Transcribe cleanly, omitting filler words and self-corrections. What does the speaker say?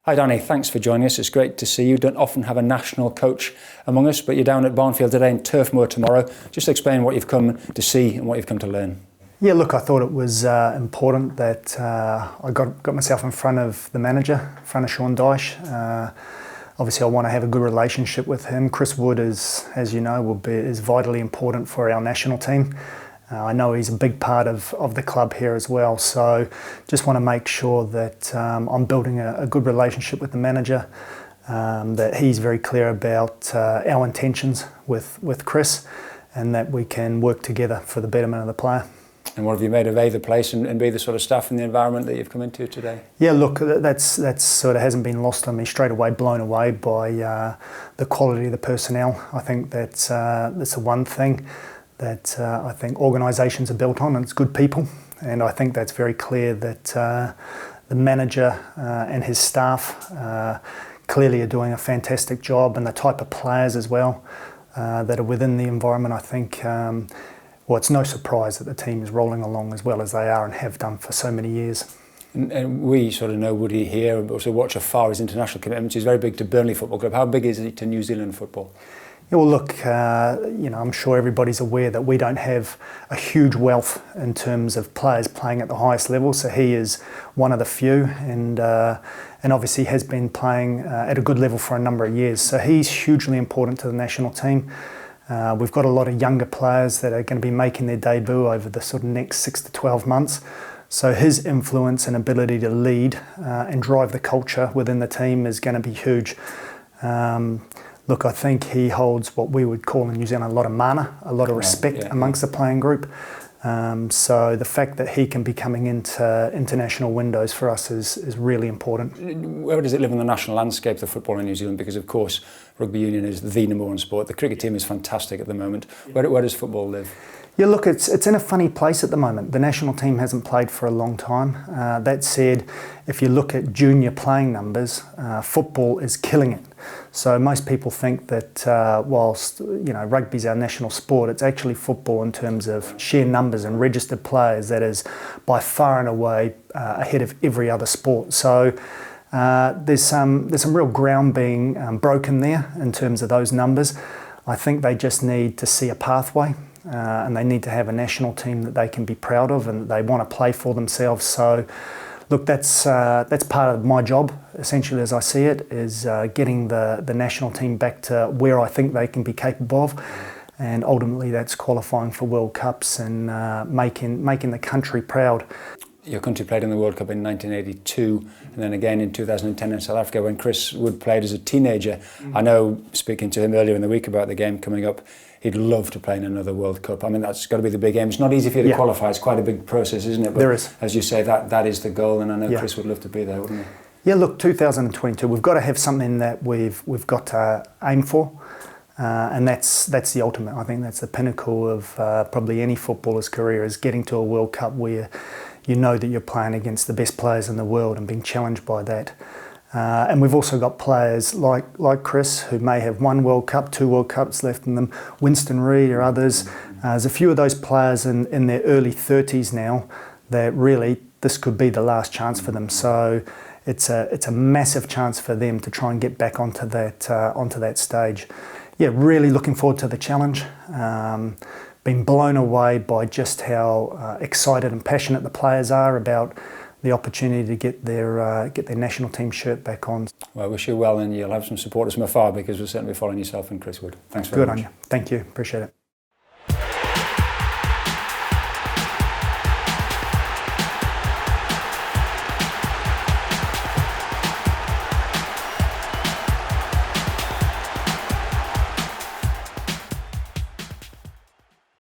Hi Danny, thanks for joining us. It's great to see you. Don't often have a national coach among us, but you're down at Barnfield today and Turf Moor tomorrow. Just explain what you've come to see and what you've come to learn. Yeah, look, I thought it was important that I got myself in front of the manager, in front of Sean Dyche. Obviously, I want to have a good relationship with him. Chris Wood, as you know, is vitally important for our national team. I know he's a big part of the club here as well, so just want to make sure that I'm building a good relationship with the manager, that he's very clear about our intentions with Chris, and that we can work together for the betterment of the player. And what have you made of A, the place, and B, the sort of staff and the environment that you've come into today? Yeah, look, that's sort of hasn't been lost on me. Straight away, blown away by the quality of the personnel. I think that's the one thing that I think organisations are built on, and it's good people. And I think that's very clear that the manager and his staff clearly are doing a fantastic job, and the type of players as well that are within the environment. I think, well, it's no surprise that the team is rolling along as well as they are and have done for so many years. And we sort of know Woody here, but also watch afar his international commitments. He's very big to Burnley Football Club. How big is he to New Zealand football? Yeah, well, look, I'm sure everybody's aware that we don't have a huge wealth in terms of players playing at the highest level. So he is one of the few, and obviously has been playing at a good level for a number of years. So he's hugely important to the national team. We've got a lot of younger players that are going to be making their debut over the sort of next 6 to 12 months. So his influence and ability to lead and drive the culture within the team is going to be huge. Look, I think he holds what we would call in New Zealand a lot of mana, a lot of respect amongst the playing group. So the fact that he can be coming into international windows for us is really important. Where does it live in the national landscape, the football in New Zealand? Because of course, rugby union is the number one sport. The cricket team is fantastic at the moment. Where does football live? Yeah, look, it's in a funny place at the moment. The national team hasn't played for a long time. That said, if you look at junior playing numbers, football is killing it. So most people think that whilst rugby's our national sport, it's actually football in terms of sheer numbers and registered players that is by far and away ahead of every other sport. So there's some real ground being broken there in terms of those numbers. I think they just need to see a pathway. And they need to have a national team that they can be proud of and that they want to play for themselves. So, look, that's part of my job, essentially, as I see it, is getting the national team back to where I think they can be capable of. And ultimately, that's qualifying for World Cups and making the country proud. Your country played in the World Cup in 1982 and then again in 2010 in South Africa when Chris Wood played as a teenager. I know, speaking to him earlier in the week about the game coming up, he'd love to play in another World Cup. I mean, that's got to be the big aim. It's not easy for you to qualify. It's quite a big process, isn't it? But there is. As you say, that is the goal, and I know Chris would love to be there, wouldn't he? Yeah, look, 2022, we've got to have something that we've got to aim for. And that's the ultimate. I think that's the pinnacle of probably any footballer's career, is getting to a World Cup where you know that you're playing against the best players in the world and being challenged by that. And we've also got players like Chris, who may have one World Cup, 2 World Cups left in them, Winston Reid or others. There's a few of those players in their early 30s now that really this could be the last chance for them. So it's a massive chance for them to try and get back onto that stage. Yeah, really looking forward to the challenge. Been blown away by just how excited and passionate the players are about the opportunity to get their national team shirt back on. Well, I wish you well, and you'll have some supporters from afar, because we'll certainly be following yourself and Chris Wood. Thanks very much. Good on you. Thank you. Appreciate it.